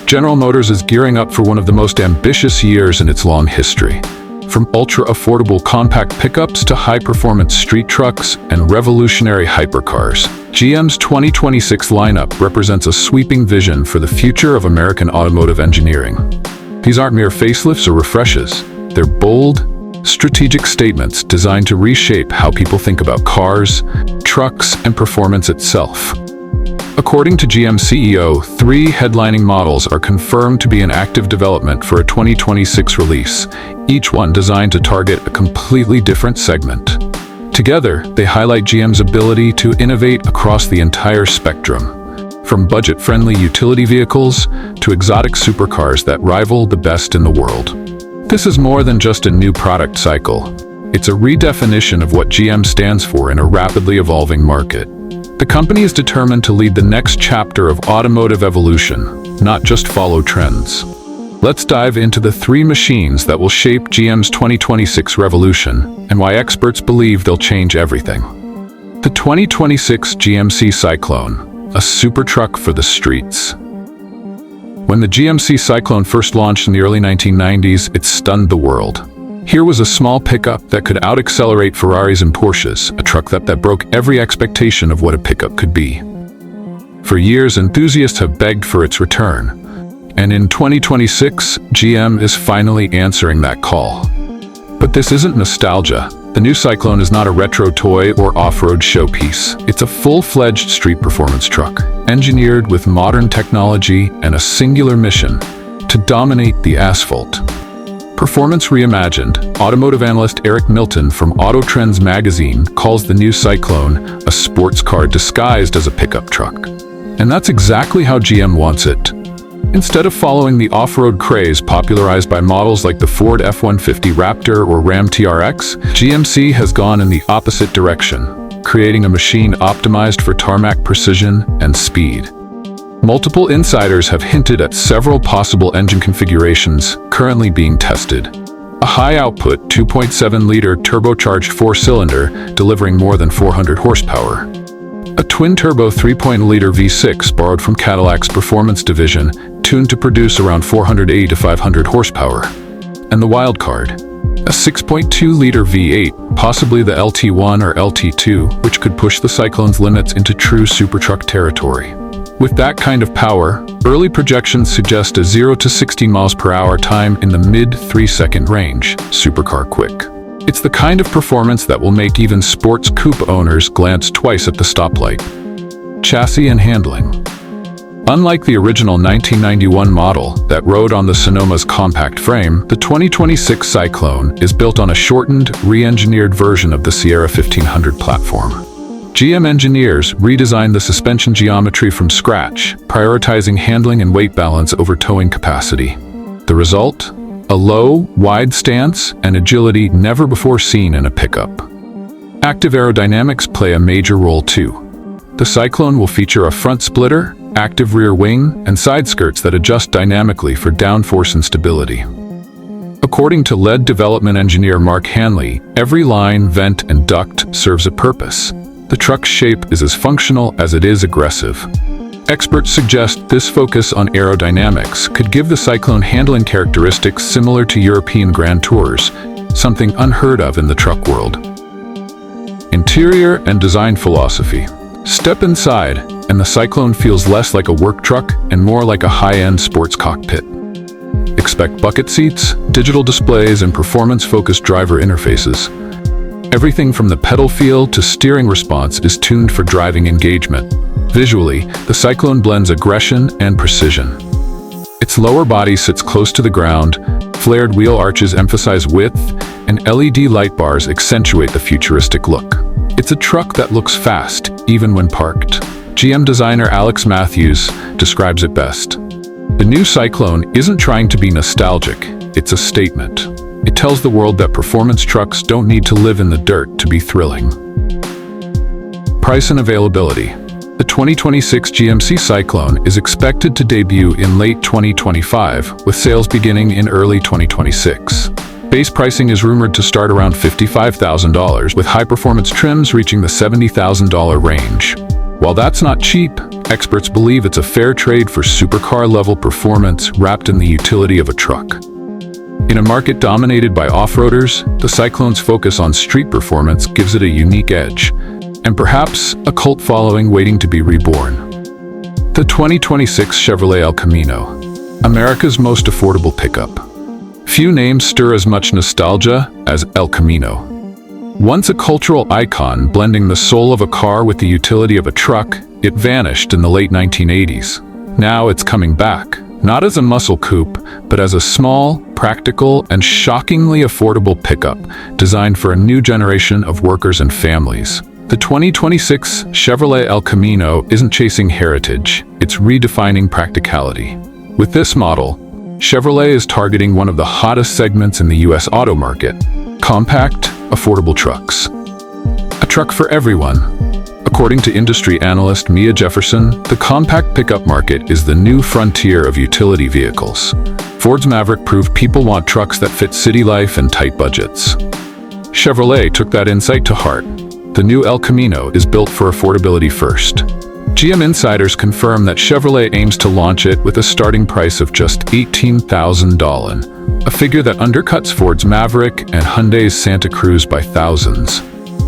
General Motors is gearing up for one of the most ambitious years in its long history. From ultra-affordable compact pickups to high-performance street trucks and revolutionary hypercars, GM's 2026 lineup represents a sweeping vision for the future of American automotive engineering. These aren't mere facelifts or refreshes. They're bold, strategic statements designed to reshape how people think about cars, trucks, and performance itself. According to GM CEO, 3 headlining models are confirmed to be in active development for a 2026 release, each one designed to target a completely different segment. Together, they highlight GM's ability to innovate across the entire spectrum, from budget-friendly utility vehicles to exotic supercars that rival the best in the world. This is more than just a new product cycle. It's a redefinition of what GM stands for in a rapidly evolving market. The company is determined to lead the next chapter of automotive evolution, not just follow trends. Let's dive into the 3 machines that will shape GM's 2026 revolution and why experts believe they'll change everything. The 2026 GMC Cyclone, a super truck for the streets. When the GMC Cyclone first launched in the early 1990s, it stunned the world. Here was a small pickup that could out-accelerate Ferraris and Porsches, a truck that broke every expectation of what a pickup could be. For years, enthusiasts have begged for its return. And in 2026, GM is finally answering that call. But this isn't nostalgia. The new Cyclone is not a retro toy or off-road showpiece. It's a full-fledged street performance truck, engineered with modern technology and a singular mission: to dominate the asphalt. Performance reimagined, automotive analyst Eric Milton from Auto Trends magazine calls the new Cyclone a sports car disguised as a pickup truck. And that's exactly how GM wants it. Instead of following the off-road craze popularized by models like the Ford F-150 Raptor or Ram TRX, GMC has gone in the opposite direction, creating a machine optimized for tarmac precision and speed. Multiple insiders have hinted at several possible engine configurations currently being tested. A high-output 2.7-liter turbocharged 4-cylinder delivering more than 400 horsepower. A twin-turbo 3.0-liter V6 borrowed from Cadillac's performance division, tuned to produce around 480 to 500 horsepower. And the wild card, a 6.2-liter V8, possibly the LT1 or LT2, which could push the Cyclone's limits into true supertruck territory. With that kind of power, early projections suggest a 0 to 60 miles per hour time in the mid-3-second range, supercar quick. It's the kind of performance that will make even sports coupe owners glance twice at the stoplight. Chassis and handling. Unlike the original 1991 model that rode on the Sonoma's compact frame, the 2026 Cyclone is built on a shortened, re-engineered version of the Sierra 1500 platform. GM engineers redesigned the suspension geometry from scratch, prioritizing handling and weight balance over towing capacity. The result? A low, wide stance and agility never before seen in a pickup. Active aerodynamics play a major role too. The Cyclone will feature a front splitter, active rear wing, and side skirts that adjust dynamically for downforce and stability. According to lead development engineer Mark Hanley, every line, vent, and duct serves a purpose. The truck's shape is as functional as it is aggressive. Experts suggest this focus on aerodynamics could give the Cyclone handling characteristics similar to European Grand Tours, something unheard of in the truck world. Interior and design philosophy. Step inside, and the Cyclone feels less like a work truck and more like a high-end sports cockpit. Expect bucket seats, digital displays, and performance-focused driver interfaces. Everything from the pedal feel to steering response is tuned for driving engagement. Visually, the Cyclone blends aggression and precision. Its lower body sits close to the ground, flared wheel arches emphasize width, and LED light bars accentuate the futuristic look. It's a truck that looks fast, even when parked. GM designer Alex Matthews describes it best. The new Cyclone isn't trying to be nostalgic, it's a statement. It tells the world that performance trucks don't need to live in the dirt to be thrilling. Price and availability. The 2026 GMC Cyclone is expected to debut in late 2025, with sales beginning in early 2026. Base pricing is rumored to start around $55,000, with high-performance trims reaching the $70,000 range. While that's not cheap, experts believe it's a fair trade for supercar-level performance wrapped in the utility of a truck. In a market dominated by off-roaders, the Cyclone's focus on street performance gives it a unique edge, and perhaps a cult following waiting to be reborn. The 2026 Chevrolet El Camino, America's most affordable pickup. Few names stir as much nostalgia as El Camino. Once a cultural icon blending the soul of a car with the utility of a truck, it vanished in the late 1980s. Now it's coming back, not as a muscle coupe, but as a small, practical, and shockingly affordable pickup designed for a new generation of workers and families. The 2026 Chevrolet El Camino isn't chasing heritage, it's redefining practicality. With this model, Chevrolet is targeting one of the hottest segments in the US auto market: compact, affordable trucks. A truck for everyone. According to industry analyst Mia Jefferson, the compact pickup market is the new frontier of utility vehicles. Ford's Maverick proved people want trucks that fit city life and tight budgets. Chevrolet took that insight to heart. The new El Camino is built for affordability first. GM insiders confirm that Chevrolet aims to launch it with a starting price of just $18,000, a figure that undercuts Ford's Maverick and Hyundai's Santa Cruz by thousands.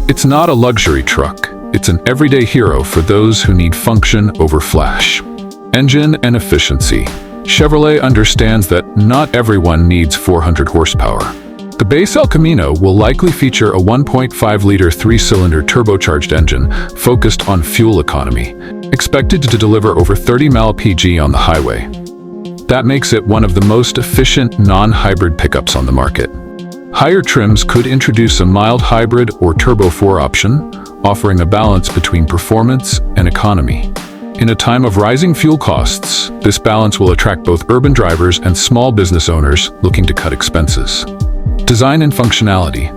It's not a luxury truck, it's an everyday hero for those who need function over flash. Engine and efficiency. Chevrolet understands that not everyone needs 400 horsepower. The base El Camino will likely feature a 1.5-liter three-cylinder turbocharged engine focused on fuel economy, expected to deliver over 30 mpg on the highway. That makes it one of the most efficient non-hybrid pickups on the market. Higher trims could introduce a mild hybrid or Turbo 4 option, offering a balance between performance and economy. In a time of rising fuel costs, this balance will attract both urban drivers and small business owners looking to cut expenses. Design and functionality.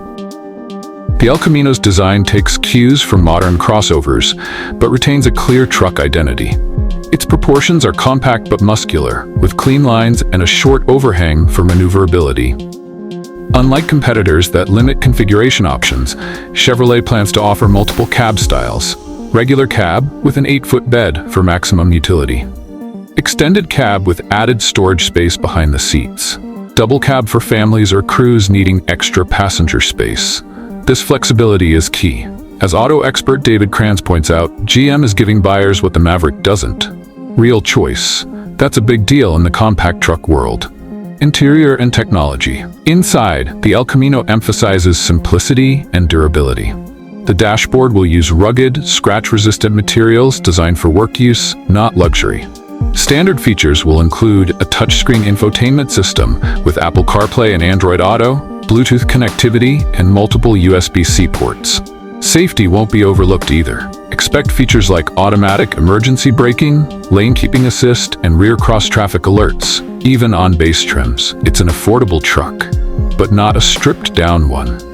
The El Camino's design takes cues from modern crossovers, but retains a clear truck identity. Its proportions are compact but muscular, with clean lines and a short overhang for maneuverability. Unlike competitors that limit configuration options, Chevrolet plans to offer multiple cab styles. Regular cab with an 8-foot bed for maximum utility. Extended cab with added storage space behind the seats. Double cab for families or crews needing extra passenger space. This flexibility is key. As auto expert David Kranz points out, GM is giving buyers what the Maverick doesn't: real choice. That's a big deal in the compact truck world. Interior and technology. Inside, the El Camino emphasizes simplicity and durability. The dashboard will use rugged, scratch-resistant materials designed for work use, not luxury. Standard features will include a touchscreen infotainment system with Apple CarPlay and Android Auto, Bluetooth connectivity, and multiple USB-C ports. Safety won't be overlooked either. Expect features like automatic emergency braking, lane keeping assist, and rear cross-traffic alerts, even on base trims. It's an affordable truck, but not a stripped-down one.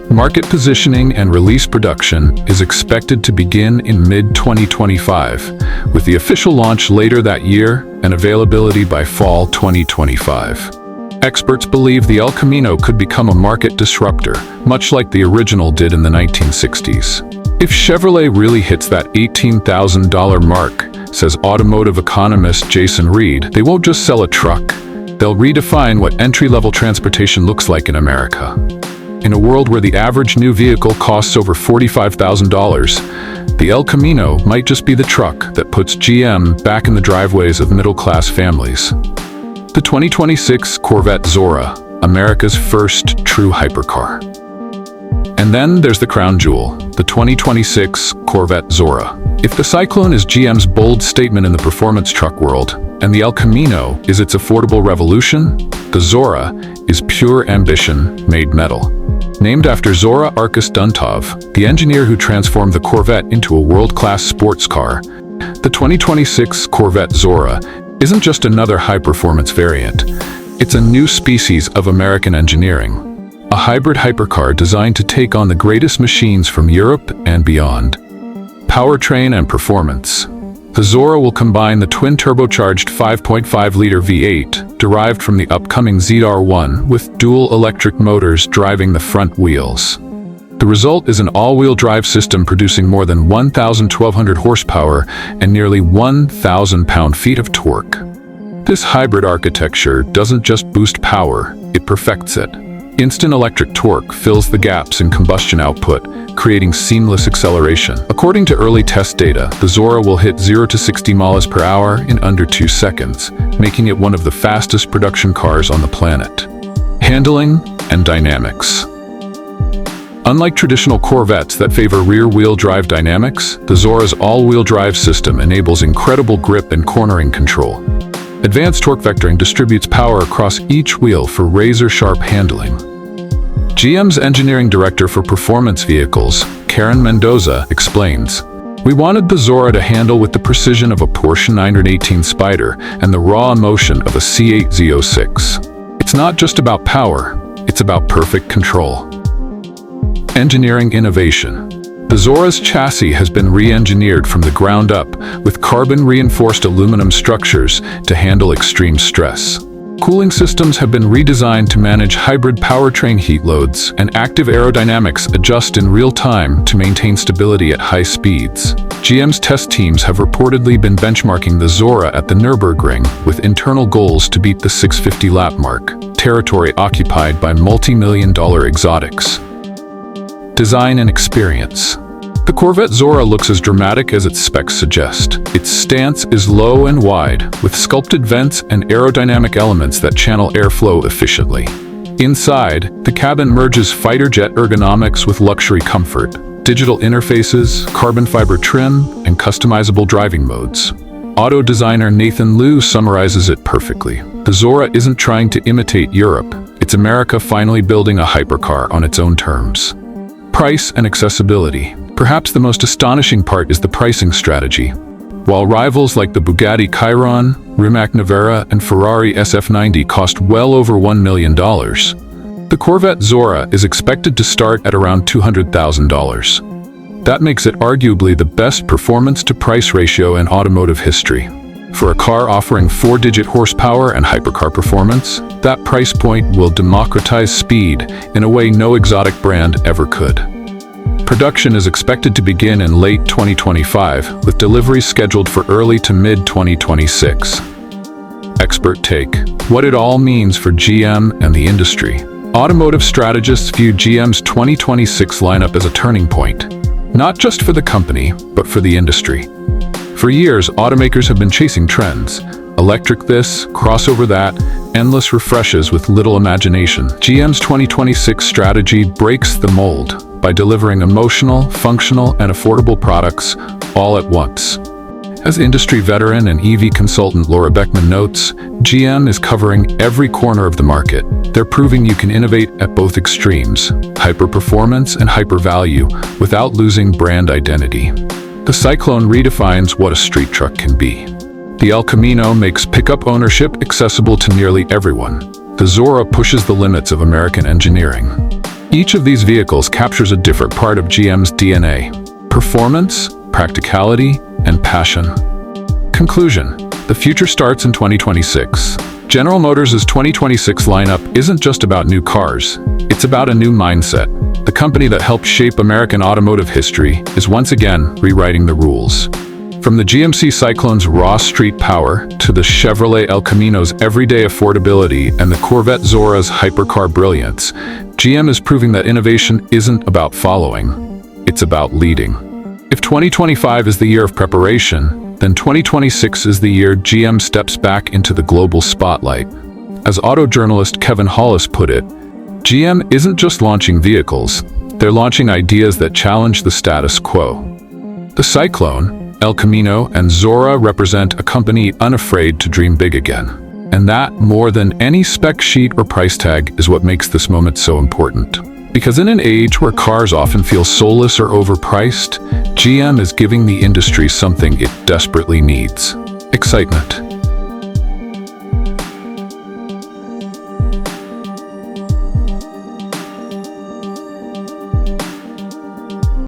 Market positioning and release production is expected to begin in mid-2025, with the official launch later that year and availability by fall 2025. Experts believe the El Camino could become a market disruptor, much like the original did in the 1960s. If Chevrolet really hits that $18,000 mark, says automotive economist Jason Reed, they won't just sell a truck, they'll redefine what entry-level transportation looks like in America. In a world where the average new vehicle costs over $45,000, the El Camino might just be the truck that puts GM back in the driveways of middle-class families. The 2026 Corvette Zora, America's first true hypercar. And then there's the crown jewel, the 2026 Corvette Zora. If the Cyclone is GM's bold statement in the performance truck world, and the El Camino is its affordable revolution, the Zora is pure ambition made metal. Named after Zora Arkus Duntov, the engineer who transformed the Corvette into a world-class sports car, the 2026 Corvette Zora isn't just another high-performance variant. It's a new species of American engineering. A hybrid hypercar designed to take on the greatest machines from Europe and beyond. Powertrain and performance. The Zora will combine the twin-turbocharged 5.5-liter V8 derived from the upcoming ZR1 with dual electric motors driving the front wheels. The result is an all-wheel drive system producing more than 1,200 horsepower and nearly 1,000 pound-feet of torque. This hybrid architecture doesn't just boost power, it perfects it. Instant electric torque fills the gaps in combustion output, creating seamless acceleration. According to early test data, the Zora will hit 0 to 60 miles per hour in under 2 seconds, making it one of the fastest production cars on the planet. Handling and dynamics. Unlike traditional Corvettes that favor rear-wheel drive dynamics, the Zora's all-wheel drive system enables incredible grip and cornering control. Advanced torque vectoring distributes power across each wheel for razor-sharp handling. GM's engineering director for performance vehicles, Karen Mendoza, explains, "We wanted the Zora to handle with the precision of a Porsche 918 Spyder and the raw emotion of a C8 Z06. It's not just about power, it's about perfect control." Engineering innovation. The Zora's chassis has been re-engineered from the ground up with carbon-reinforced aluminum structures to handle extreme stress. Cooling systems have been redesigned to manage hybrid powertrain heat loads, and active aerodynamics adjust in real time to maintain stability at high speeds. GM's test teams have reportedly been benchmarking the Zora at the Nürburgring with internal goals to beat the 650 lap mark, territory occupied by multi-million-dollar exotics. Design and experience. The Corvette Zora looks as dramatic as its specs suggest. Its stance is low and wide, with sculpted vents and aerodynamic elements that channel airflow efficiently. Inside, the cabin merges fighter jet ergonomics with luxury comfort, digital interfaces, carbon fiber trim, and customizable driving modes. Auto designer Nathan Liu summarizes it perfectly. The Zora isn't trying to imitate Europe. It's America finally building a hypercar on its own terms. Price and accessibility. Perhaps the most astonishing part is the pricing strategy. While rivals like the Bugatti Chiron, Rimac Nevera, and Ferrari SF90 cost well over $1 million, the Corvette Zora is expected to start at around $200,000. That makes it arguably the best performance-to-price ratio in automotive history. For a car offering 4-digit horsepower and hypercar performance, that price point will democratize speed in a way no exotic brand ever could. Production is expected to begin in late 2025, with deliveries scheduled for early to mid-2026. Expert take. What it all means for GM and the industry. Automotive strategists view GM's 2026 lineup as a turning point, not just for the company, but for the industry. For years, automakers have been chasing trends. Electric this, crossover that, endless refreshes with little imagination. GM's 2026 strategy breaks the mold by delivering emotional, functional, and affordable products all at once. As industry veteran and EV consultant Laura Beckman notes, GM is covering every corner of the market. They're proving you can innovate at both extremes, hyper-performance and hyper-value, without losing brand identity. The Cyclone redefines what a street truck can be. The El Camino makes pickup ownership accessible to nearly everyone. The Zora pushes the limits of American engineering. Each of these vehicles captures a different part of GM's DNA: performance, practicality, and passion. Conclusion: the future starts in 2026. General Motors' 2026 lineup isn't just about new cars, it's about a new mindset. The company that helped shape American automotive history is once again rewriting the rules. From the GMC Cyclone's raw street power to the Chevrolet El Camino's everyday affordability and the Corvette Zora's hypercar brilliance, GM is proving that innovation isn't about following, it's about leading. If 2025 is the year of preparation, then 2026 is the year GM steps back into the global spotlight. As auto journalist Kevin Hollis put it, GM isn't just launching vehicles, they're launching ideas that challenge the status quo. The Cyclone, El Camino, and Zora represent a company unafraid to dream big again. And that, more than any spec sheet or price tag, is what makes this moment so important. Because in an age where cars often feel soulless or overpriced, GM is giving the industry something it desperately needs: excitement.